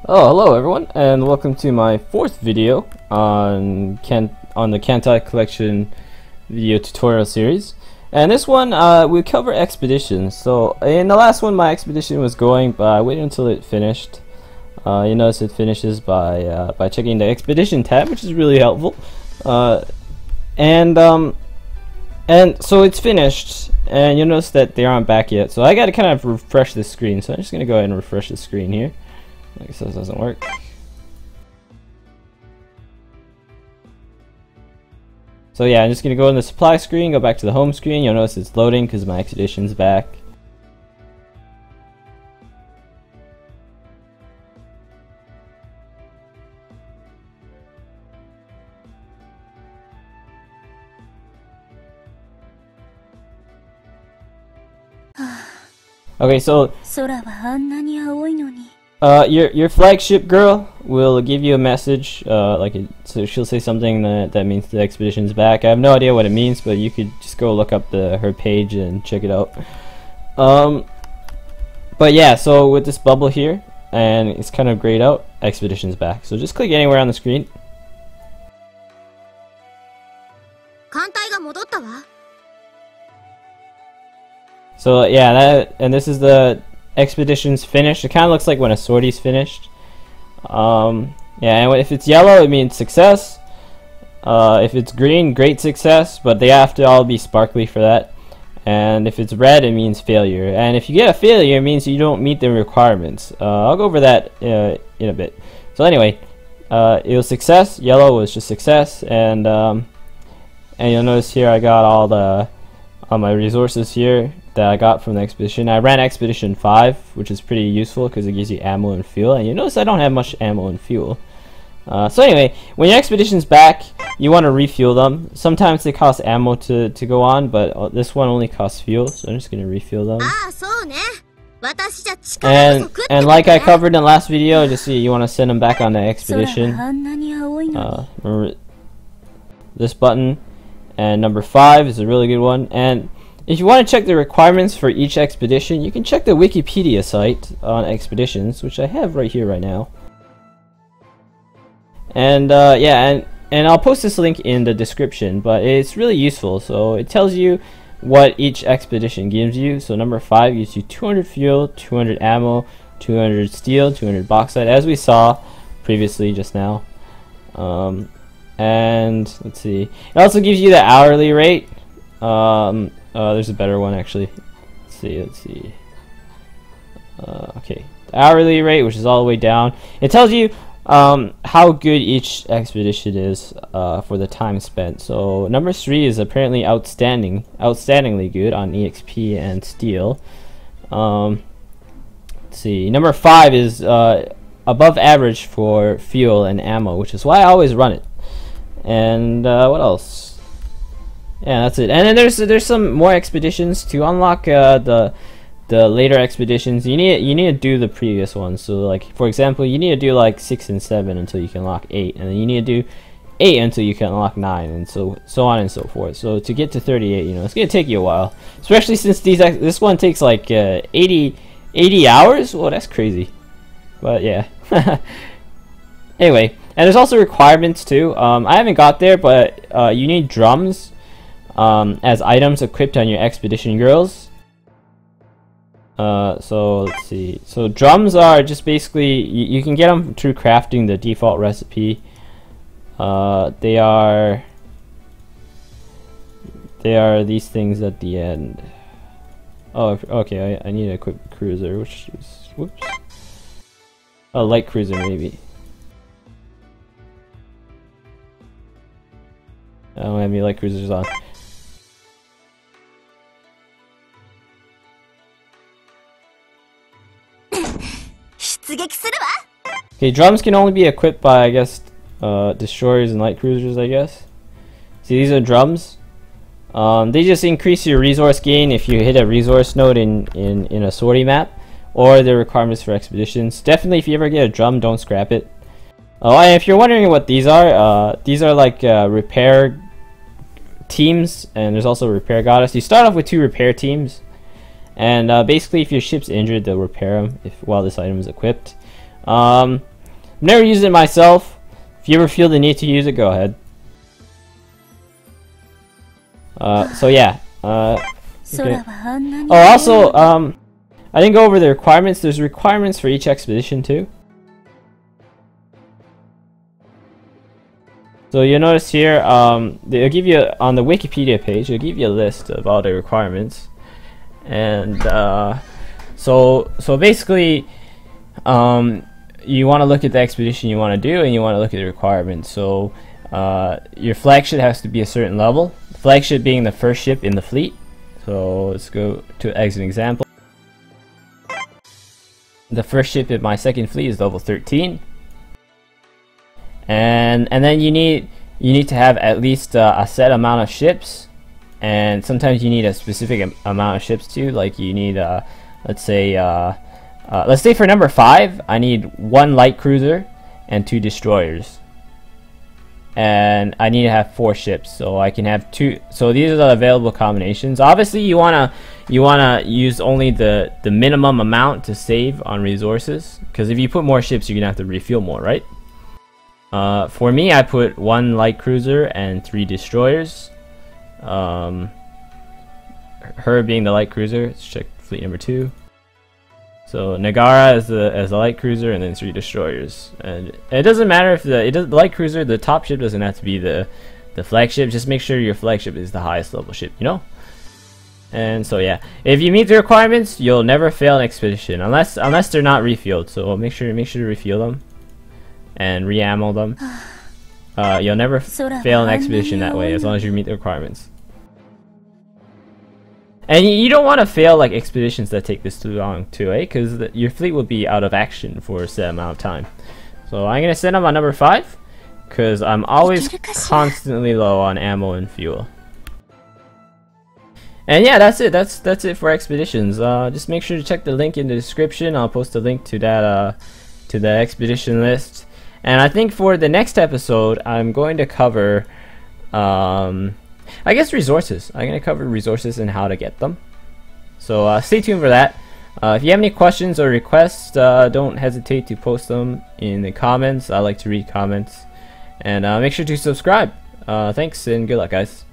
Oh, hello everyone, and welcome to my fourth video on the Kantai Collection video tutorial series. And this one, we cover expeditions. So in the last one, my expedition was going, but I waited until it finished. You notice it finishes by checking the expedition tab, which is really helpful. And so it's finished, and you'll notice that they aren't back yet. So I got to kind of refresh the screen. So I'm just gonna go ahead and refresh the screen here. I guess that doesn't work. So yeah, I'm just gonna go in the supply screen, go back to the home screen. You'll notice it's loading because my expedition's back. Okay, so your flagship girl will give you a message, so she'll say something that means the expedition's back. I have no idea what it means, but you could just go look up her page and check it out. But yeah, so with this bubble here, and it's kind of grayed out, expedition's back. So just click anywhere on the screen. So yeah, and this is the expedition's finished. It kind of looks like when a sortie's finished. Yeah, and if it's yellow, it means success. If it's green, great success, but they have to all be sparkly for that. And if it's red, it means failure. And if you get a failure, it means you don't meet the requirements. I'll go over that in a bit. So anyway, it was success. Yellow was just success, and you'll notice here I got all my resources here that I got from the expedition. I ran expedition 5, which is pretty useful because it gives you ammo and fuel, and you notice I don't have much ammo and fuel. So anyway, when your expedition's back, you want to refuel them. Sometimes they cost ammo to go on, but this one only costs fuel, so I'm just going to refuel them. And like I covered in the last video, just see you want to send them back on the expedition. Remember this button, and number 5 is a really good one. And if you want to check the requirements for each expedition, you can check the Wikipedia site on expeditions, which I have right here right now. And yeah, and I'll post this link in the description, but it's really useful. So it tells you what each expedition gives you. So number 5 gives you 200 fuel, 200 ammo, 200 steel, 200 bauxite, as we saw previously just now. And let's see, it also gives you the hourly rate. There's a better one actually. Let's see. Okay, the hourly rate, which is all the way down. It tells you how good each expedition is for the time spent. So number 3 is apparently outstandingly good on EXP and steel. Let's see, number 5 is above average for fuel and ammo, which is why I always run it. And what else? Yeah, that's it. And then there's some more expeditions to unlock the later expeditions. You need to do the previous ones. So like for example, you need to do like 6 and 7 until you can unlock 8, and then you need to do 8 until you can unlock 9, and so on and so forth. So to get to 38, you know, it's gonna take you a while, especially since this one takes like 80 hours. Well, that's crazy. But yeah. Anyway, and there's also requirements too. I haven't got there, but you need drums as items equipped on your expedition girls. So let's see. So drums are just basically you can get them through crafting the default recipe. They are these things at the end. Oh, okay. I need to equip cruiser, which is whoops. A light cruiser maybe. I don't have any light cruisers on. Okay, drums can only be equipped by, I guess, destroyers and light cruisers, I guess. See, these are drums. They just increase your resource gain if you hit a resource node in a sortie map, or the requirements for expeditions. Definitely, if you ever get a drum, don't scrap it. Oh, and if you're wondering what these are like repair teams, and there's also a repair goddess. You start off with 2 repair teams, and basically if your ship's injured, they'll repair them while this item is equipped. never used it myself. If you ever feel the need to use it, go ahead. So yeah. Okay. Oh, also, I didn't go over the requirements. There's requirements for each expedition too. So you'll notice here, they'll give you, on the Wikipedia page, it'll give you a list of all the requirements. And so basically, you want to look at the expedition you want to do, and you want to look at the requirements. So your flagship has to be a certain level. The flagship being the first ship in the fleet. So let's go to as an example. The first ship in my second fleet is level 13. And then you need to have at least a set amount of ships, and sometimes you need a specific amount of ships too. Like you need let's say for number 5, I need 1 light cruiser and 2 destroyers, and I need to have 4 ships, so I can have 2. So these are the available combinations. Obviously you wanna use only the minimum amount to save on resources, because if you put more ships you're gonna have to refuel more, right? For me, I put 1 light cruiser and 3 destroyers. Her being the light cruiser. Let's check fleet number 2. So Nagara as the light cruiser, and then 3 destroyers. And it doesn't matter if the light cruiser, the top ship doesn't have to be the flagship. Just make sure your flagship is the highest level ship, you know. And so yeah, if you meet the requirements, you'll never fail an expedition unless they're not refueled. So make sure to refuel them and re-ammo them. You'll never fail an expedition that way, as long as you meet the requirements. And you don't want to fail like expeditions that take this too long too, because your fleet will be out of action for a set amount of time. So I'm gonna send them on number 5, because I'm always constantly low on ammo and fuel. And yeah, that's it. That's it for expeditions. Just make sure to check the link in the description. I'll post a link to that to the expedition list. And I think for the next episode, I'm going to cover, I guess, resources. I'm going to cover resources and how to get them. So stay tuned for that. If you have any questions or requests, don't hesitate to post them in the comments. I like to read comments. And make sure to subscribe. Thanks and good luck, guys.